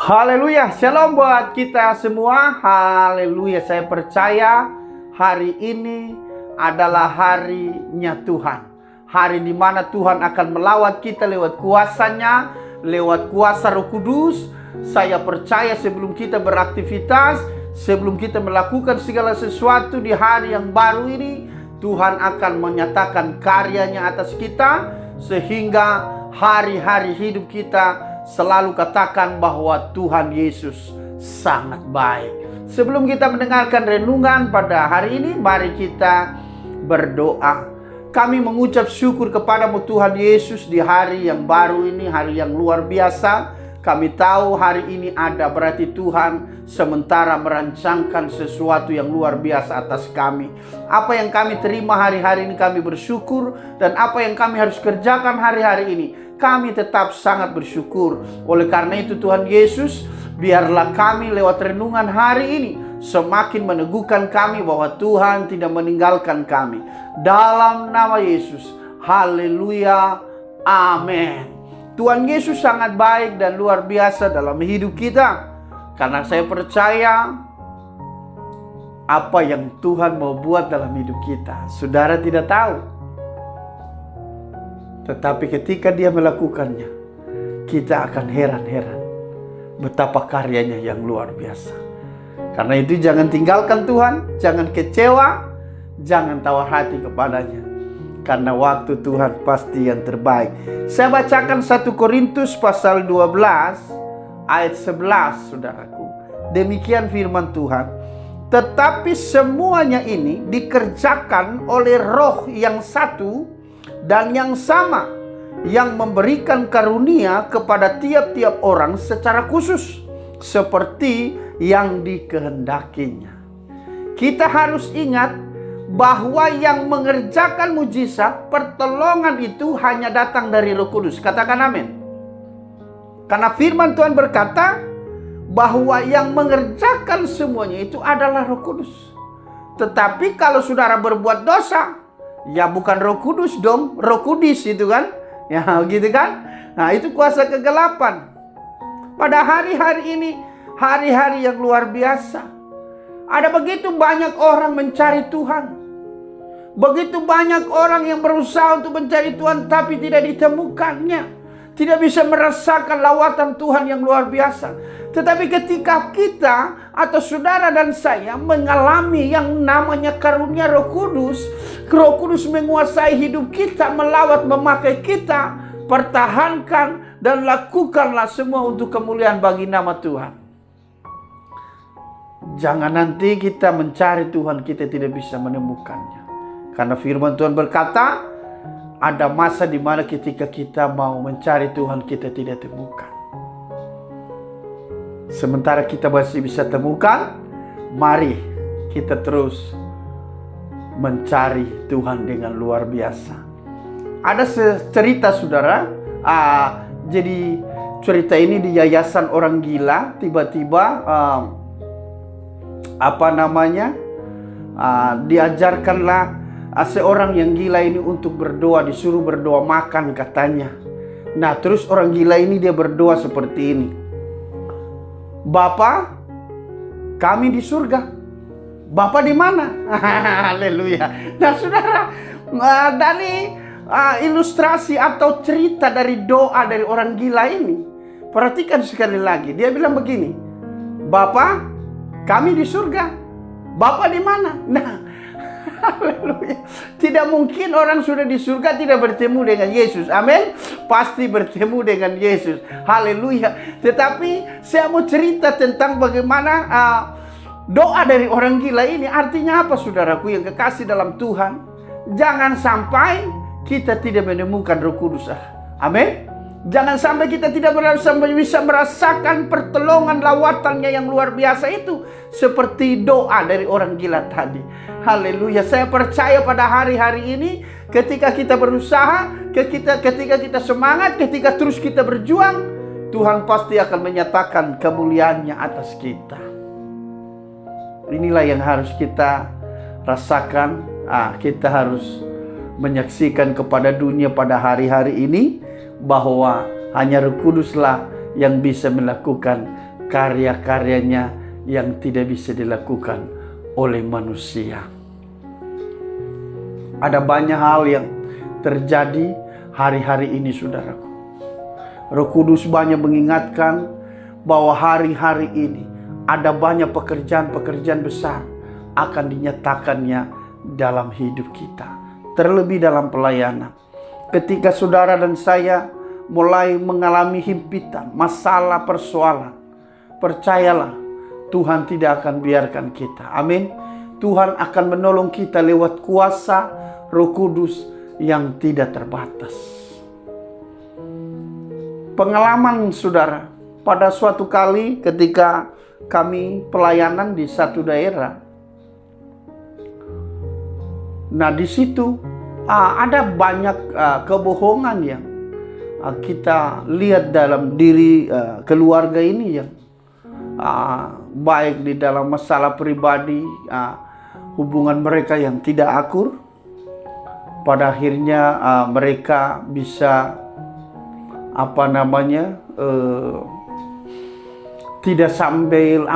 Haleluya, shalom buat kita semua. Haleluya, saya percaya hari ini adalah harinya Tuhan. Hari di mana Tuhan akan melawat kita lewat kuasa-Nya, lewat kuasa Roh Kudus. Saya percaya sebelum kita beraktivitas, sebelum kita melakukan segala sesuatu di hari yang baru ini, Tuhan akan menyatakan karya-Nya atas kita, sehingga hari-hari hidup kita selalu katakan bahwa Tuhan Yesus sangat baik. Sebelum kita mendengarkan renungan pada hari ini, mari kita berdoa. Kami mengucap syukur kepadamu Tuhan Yesus di hari yang baru ini, hari yang luar biasa. Kami tahu hari ini ada, berarti Tuhan sementara merancangkan sesuatu yang luar biasa atas kami. Apa yang kami terima hari-hari ini kami bersyukur, dan apa yang kami harus kerjakan hari-hari ini kami tetap sangat bersyukur. Oleh karena itu Tuhan Yesus, biarlah kami lewat renungan hari ini semakin meneguhkan kami bahwa Tuhan tidak meninggalkan kami. Dalam nama Yesus, haleluya, amin. Tuhan Yesus sangat baik dan luar biasa dalam hidup kita. Karena saya percaya apa yang Tuhan mau buat dalam hidup kita, saudara tidak tahu. Tetapi ketika Dia melakukannya, kita akan heran-heran betapa karyanya yang luar biasa. Karena itu jangan tinggalkan Tuhan, jangan kecewa, jangan tawar hati kepadanya. Karena waktu Tuhan pasti yang terbaik. Saya bacakan 1 Korintus pasal 12 ayat 11, saudaraku. Demikian firman Tuhan. Tetapi semuanya ini dikerjakan oleh Roh yang satu dan yang sama, yang memberikan karunia kepada tiap-tiap orang secara khusus, seperti yang dikehendakinya. Kita harus ingat bahwa yang mengerjakan mujizat, pertolongan itu hanya datang dari Roh Kudus. Katakan amin. Karena firman Tuhan berkata bahwa yang mengerjakan semuanya itu adalah Roh Kudus. Tetapi kalau saudara berbuat dosa, ya bukan Roh Kudus dong, Roh Kudus itu kan. Ya gitu kan. Nah itu kuasa kegelapan. Pada hari-hari ini, hari-hari yang luar biasa, ada begitu banyak orang mencari Tuhan. Begitu banyak orang yang berusaha untuk mencari Tuhan tapi tidak ditemukannya. Tidak bisa merasakan lawatan Tuhan yang luar biasa. Tetapi ketika kita atau saudara dan saya mengalami yang namanya karunia Roh Kudus, Roh Kudus menguasai hidup kita, melawat, memakai kita, pertahankan dan lakukanlah semua untuk kemuliaan bagi nama Tuhan. Jangan nanti kita mencari Tuhan kita tidak bisa menemukannya. Karena firman Tuhan berkata, ada masa di mana ketika kita mau mencari Tuhan kita tidak temukan. Sementara kita masih bisa temukan, mari kita terus mencari Tuhan dengan luar biasa. Ada cerita saudara, jadi cerita ini di yayasan orang gila, tiba-tiba diajarkanlah seorang yang gila ini untuk berdoa, disuruh berdoa makan katanya. Nah terus orang gila ini dia berdoa seperti ini. Bapa, kami di surga. Bapa di mana? Haleluya. Nah saudara, dari ilustrasi atau cerita dari doa dari orang gila ini, perhatikan sekali lagi. Dia bilang begini, Bapa, kami di surga. Bapa di mana? Nah, haleluya. Tidak mungkin orang sudah di surga tidak bertemu dengan Yesus. Amin. Pasti bertemu dengan Yesus. Haleluya. Tetapi saya mau cerita tentang bagaimana doa dari orang gila ini. Artinya apa saudaraku yang kekasih dalam Tuhan? Jangan sampai kita tidak menemukan Roh Kudus. Amin. Jangan sampai kita tidak bisa merasakan pertolongan lawatannya yang luar biasa itu. Seperti doa dari orang gila tadi. Haleluya. Saya percaya pada hari-hari ini, ketika kita berusaha, ketika kita semangat, ketika terus kita berjuang, Tuhan pasti akan menyatakan kemuliaannya atas kita. Inilah yang harus kita rasakan. Kita harus menyaksikan kepada dunia pada hari-hari ini bahwa hanya Roh Kuduslah yang bisa melakukan karya-karyanya yang tidak bisa dilakukan oleh manusia. Ada banyak hal yang terjadi hari-hari ini, saudaraku. Roh Kudus banyak mengingatkan bahwa hari-hari ini ada banyak pekerjaan-pekerjaan besar akan dinyatakannya dalam hidup kita. Terlebih dalam pelayanan. Ketika saudara dan saya mulai mengalami himpitan, masalah, persoalan, percayalah, Tuhan tidak akan biarkan kita. Amin. Tuhan akan menolong kita lewat kuasa Roh Kudus yang tidak terbatas. Pengalaman saudara, pada suatu kali ketika kami pelayanan di satu daerah, nah di situ ada banyak kebohongan yang kita lihat dalam diri keluarga ini, yang baik di dalam masalah pribadi, hubungan mereka yang tidak akur. Pada akhirnya mereka bisa tidak sambil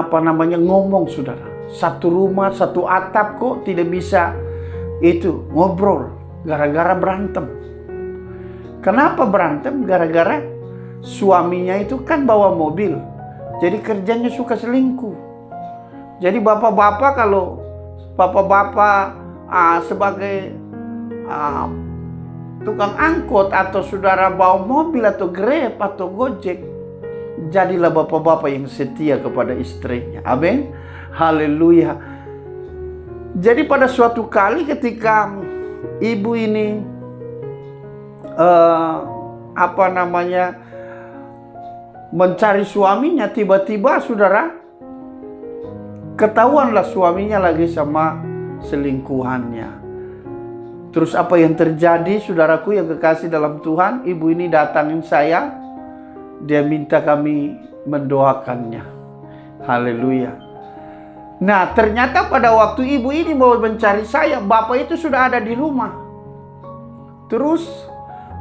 ngomong, saudara. Satu rumah, satu atap kok tidak bisa itu ngobrol gara-gara berantem. Kenapa berantem? Gara-gara suaminya itu kan bawa mobil, jadi kerjanya suka selingkuh. Jadi bapak-bapak, kalau bapak-bapak sebagai tukang angkot atau saudara bawa mobil atau Grab atau Gojek, jadilah bapak-bapak yang setia kepada istrinya. Amin. Haleluya. Jadi pada suatu kali ketika ibu ini mencari suaminya, tiba-tiba saudara, ketahuanlah suaminya lagi sama selingkuhannya. Terus apa yang terjadi, saudaraku yang kekasih dalam Tuhan? Ibu ini datangin saya, dia minta kami mendoakannya. Haleluya. Nah, ternyata pada waktu ibu ini mau mencari saya, bapak itu sudah ada di rumah. Terus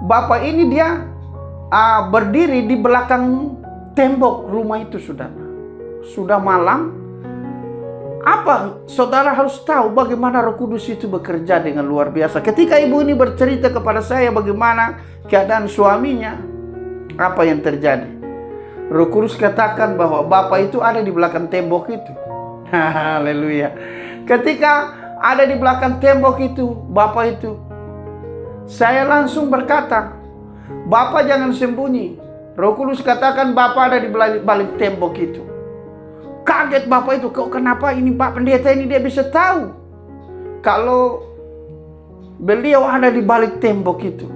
bapak ini dia berdiri di belakang tembok rumah itu, saudara. Sudah malam. Apa saudara harus tahu bagaimana Roh Kudus itu bekerja dengan luar biasa. Ketika ibu ini bercerita kepada saya bagaimana keadaan suaminya, apa yang terjadi? Roh Kudus katakan bahwa bapak itu ada di belakang tembok itu. Haleluya. Ketika ada di belakang tembok itu, bapak itu, saya langsung berkata, bapak jangan sembunyi. Roh Kudus katakan bapak ada di balik tembok itu. Kaget bapak itu, kok kenapa ini Pak Pendeta ini dia bisa tahu kalau beliau ada di balik tembok itu.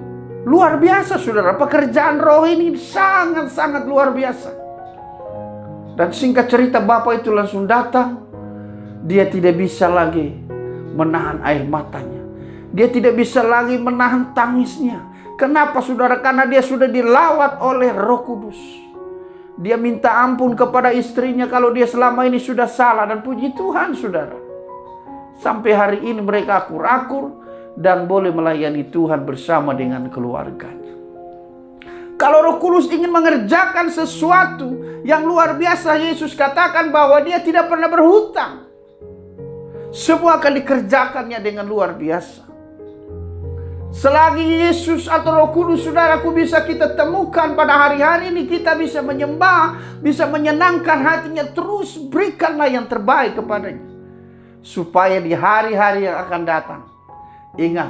Luar biasa, saudara. Pekerjaan roh ini sangat-sangat luar biasa. Dan singkat cerita, bapak itu langsung datang. Dia tidak bisa lagi menahan air matanya. Dia tidak bisa lagi menahan tangisnya. Kenapa, saudara? Karena dia sudah dilawat oleh Roh Kudus. Dia minta ampun kepada istrinya kalau dia selama ini sudah salah. Dan puji Tuhan, saudara, sampai hari ini mereka akur-akur dan boleh melayani Tuhan bersama dengan keluarganya. Kalau Roh Kudus ingin mengerjakan sesuatu yang luar biasa, Yesus katakan bahwa dia tidak pernah berhutang. Semua akan dikerjakannya dengan luar biasa. Selagi Yesus atau Roh Kudus, saudaraku, bisa kita temukan pada hari-hari ini, kita bisa menyembah, bisa menyenangkan hatinya, terus berikanlah yang terbaik kepadanya. Supaya di hari-hari yang akan datang, ingat,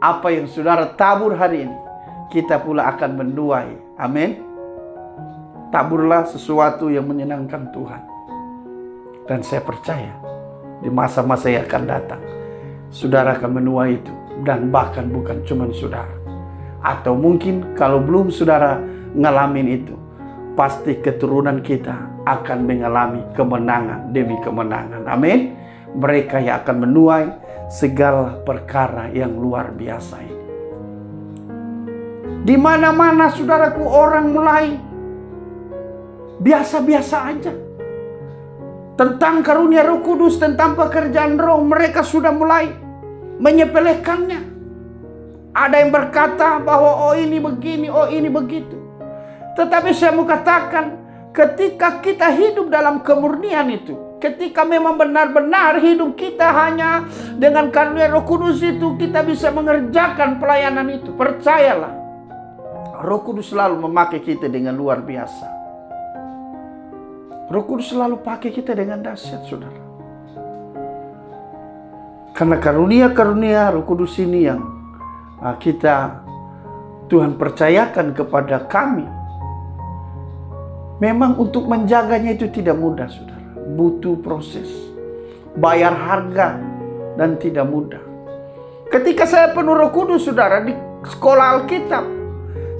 apa yang saudara tabur hari ini, kita pula akan menuai. Amin. Taburlah sesuatu yang menyenangkan Tuhan. Dan saya percaya, di masa-masa yang akan datang, saudara akan menuai itu. Dan bahkan bukan cuma saudara. Atau mungkin kalau belum saudara ngalamin itu, pasti keturunan kita akan mengalami kemenangan demi kemenangan. Amin. Mereka yang akan menuai segala perkara yang luar biasa ini. Di mana-mana, saudaraku, orang mulai biasa-biasa aja. Tentang karunia Roh Kudus, tentang pekerjaan roh, mereka sudah mulai menyepelekannya. Ada yang berkata bahwa oh ini begini, oh ini begitu. Tetapi saya mau katakan, Ketika kita hidup dalam kemurnian itu, ketika memang benar-benar hidup kita hanya dengan karunia Roh Kudus itu, kita bisa mengerjakan pelayanan itu. Percayalah, Roh Kudus selalu memakai kita dengan luar biasa. Roh Kudus selalu pakai kita dengan dahsyat, saudara. Karena karunia-karunia Roh Kudus ini yang Tuhan percayakan kepada kami. Memang untuk menjaganya itu tidak mudah, saudara. Butuh proses, bayar harga, dan tidak mudah. Ketika saya penuh Roh Kudus, saudara, di sekolah Alkitab,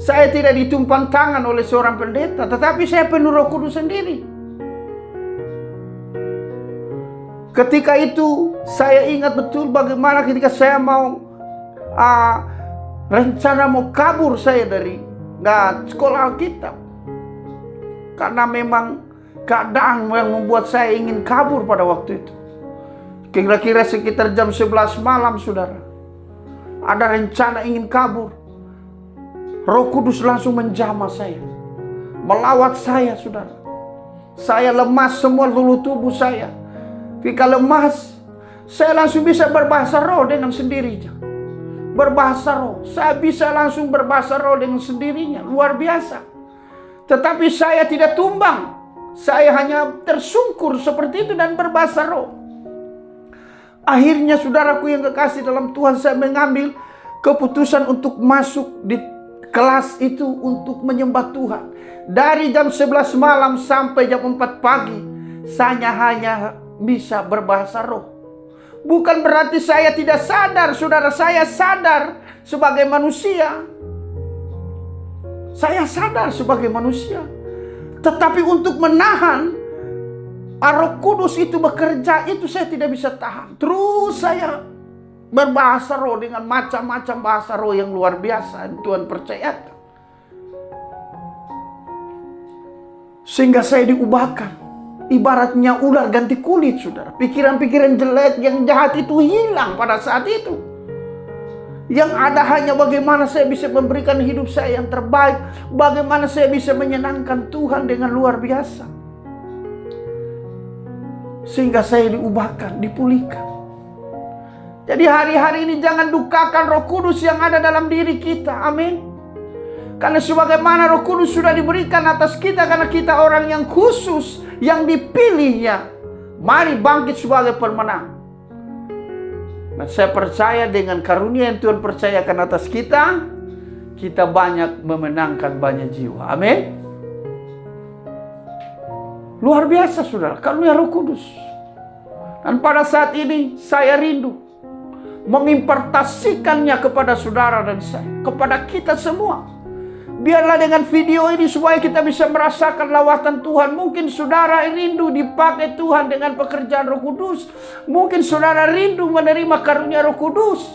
saya tidak ditumpang tangan oleh seorang pendeta, tetapi saya penuh Roh Kudus sendiri. Ketika itu, saya ingat betul bagaimana ketika saya mau rencana mau kabur saya dari sekolah Alkitab. Karena memang keadaan yang membuat saya ingin kabur pada waktu itu. Kira-kira sekitar jam 11 malam, saudara. Ada rencana ingin kabur. Roh Kudus langsung menjamah saya. Melawat saya, saudara. Saya lemas semua seluruh tubuh saya. Ketika lemas, saya langsung bisa berbahasa roh dengan sendirinya. Berbahasa roh. Saya bisa langsung berbahasa roh dengan sendirinya. Luar biasa. Tetapi saya tidak tumbang. Saya hanya tersungkur seperti itu dan berbahasa roh. Akhirnya, saudaraku yang kekasih dalam Tuhan, saya mengambil keputusan untuk masuk di kelas itu untuk menyembah Tuhan. Dari jam 11 malam sampai jam 4 pagi, saya hanya bisa berbahasa roh. Bukan berarti saya tidak sadar, saudara. Saya sadar sebagai manusia. Saya sadar sebagai manusia. Tetapi untuk menahan Roh Kudus itu bekerja, itu saya tidak bisa tahan. Terus saya berbahasa roh dengan macam-macam bahasa roh yang luar biasa. Tuhan percayakan. Sehingga saya diubahkan. Ibaratnya ular ganti kulit, saudara. Pikiran-pikiran jelek yang jahat itu hilang pada saat itu. Yang ada hanya bagaimana saya bisa memberikan hidup saya yang terbaik. Bagaimana saya bisa menyenangkan Tuhan dengan luar biasa. Sehingga saya diubahkan, dipulihkan. Jadi hari-hari ini jangan dukakan Roh Kudus yang ada dalam diri kita. Amin. Karena sebagaimana Roh Kudus sudah diberikan atas kita, karena kita orang yang khusus, yang dipilihnya. Mari bangkit sebagai pemenang. Nah, saya percaya dengan karunia yang Tuhan percayakan atas kita, kita banyak memenangkan banyak jiwa. Amin. Luar biasa, saudara, karunia Roh Kudus. Dan pada saat ini saya rindu mengimpartasikannya kepada saudara dan saya, kepada kita semua. Biarlah dengan video ini supaya kita bisa merasakan lawatan Tuhan. Mungkin saudara rindu dipakai Tuhan dengan pekerjaan Roh Kudus. Mungkin saudara rindu menerima karunia Roh Kudus.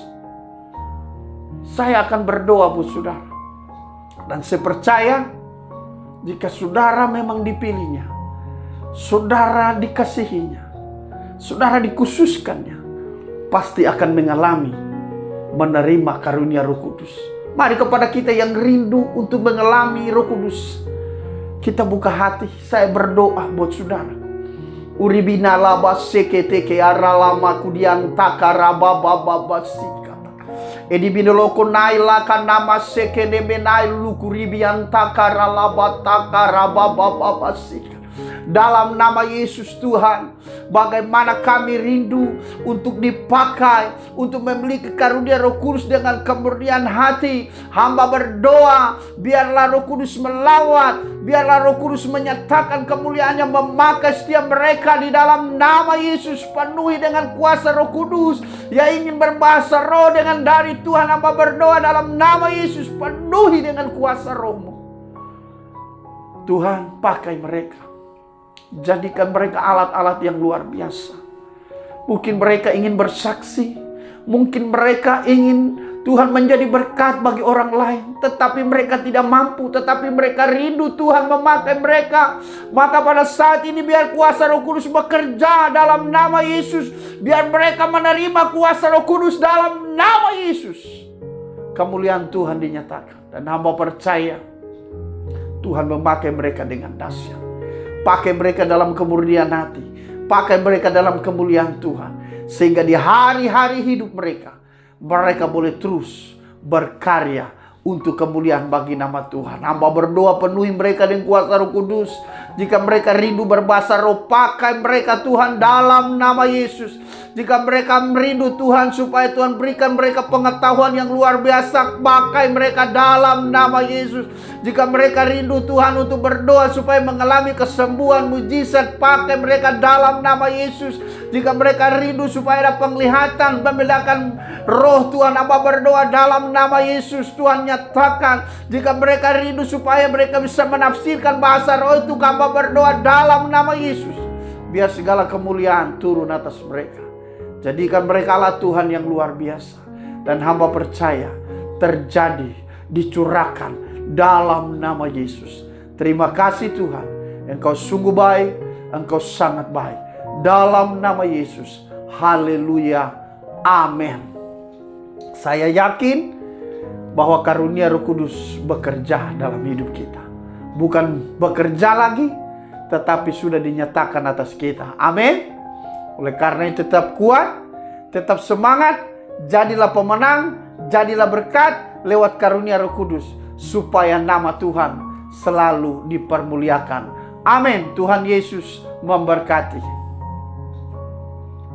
Saya akan berdoa buat saudara. Dan saya percaya jika saudara memang dipilihnya, saudara dikasihinya, saudara dikhususkannya, pasti akan mengalami menerima karunia Roh Kudus. Mari kepada kita yang rindu untuk mengalami Roh Kudus, kita buka hati. Saya berdoa buat saudara. Uribina laba seketeke aralama kudian takaraba baba sikata. Edi binoloko naila kanama sekene benai lukuribian takaralaba takaraba baba sikata. Dalam nama Yesus Tuhan, bagaimana kami rindu untuk dipakai, untuk memiliki karunia Roh Kudus dengan kemurnian hati. Hamba berdoa, biarlah Roh Kudus melawat, biarlah Roh Kudus menyatakan kemuliaannya, memakai setiap mereka di dalam nama Yesus. Penuhi dengan kuasa Roh Kudus. Yang ingin berbahasa roh dengan dari Tuhan, hamba berdoa dalam nama Yesus, penuhi dengan kuasa Roh-Mu. Tuhan, pakai mereka. Jadikan mereka alat-alat yang luar biasa. Mungkin mereka ingin bersaksi. Mungkin mereka ingin Tuhan menjadi berkat bagi orang lain. Tetapi mereka tidak mampu. Tetapi mereka rindu Tuhan memakai mereka. Maka pada saat ini biar kuasa Roh Kudus bekerja dalam nama Yesus. Biar mereka menerima kuasa Roh Kudus dalam nama Yesus. Kemuliaan Tuhan dinyatakan. Dan hamba percaya Tuhan memakai mereka dengan dahsyat. Pakai mereka dalam kemurnian hati. Pakai mereka dalam kemuliaan Tuhan. Sehingga di hari-hari hidup mereka, mereka boleh terus berkarya untuk kemuliaan bagi nama Tuhan. Hamba berdoa penuhi mereka dengan kuasa Roh Kudus. Jika mereka rindu berbahasa roh, pakai mereka Tuhan dalam nama Yesus. Jika mereka merindu Tuhan supaya Tuhan berikan mereka pengetahuan yang luar biasa, pakai mereka dalam nama Yesus. Jika mereka rindu Tuhan untuk berdoa supaya mengalami kesembuhan mujizat, pakai mereka dalam nama Yesus. Jika mereka rindu supaya ada penglihatan, membedakan roh Tuhan, hamba berdoa dalam nama Yesus, Tuhan nyatakan. Jika mereka rindu supaya mereka bisa menafsirkan bahasa roh itu, hamba berdoa dalam nama Yesus. Biar segala kemuliaan turun atas mereka. Jadikan mereka Allah Tuhan yang luar biasa. Dan hamba percaya terjadi, dicurahkan dalam nama Yesus. Terima kasih Tuhan. Engkau sungguh baik, Engkau sangat baik. Dalam nama Yesus. Haleluya. Amin. Saya yakin bahwa karunia Roh Kudus bekerja dalam hidup kita. Bukan bekerja lagi, tetapi sudah dinyatakan atas kita. Amin. Oleh karena itu tetap kuat, tetap semangat, jadilah pemenang, jadilah berkat lewat karunia Roh Kudus, supaya nama Tuhan selalu dipermuliakan. Amin. Tuhan Yesus memberkati.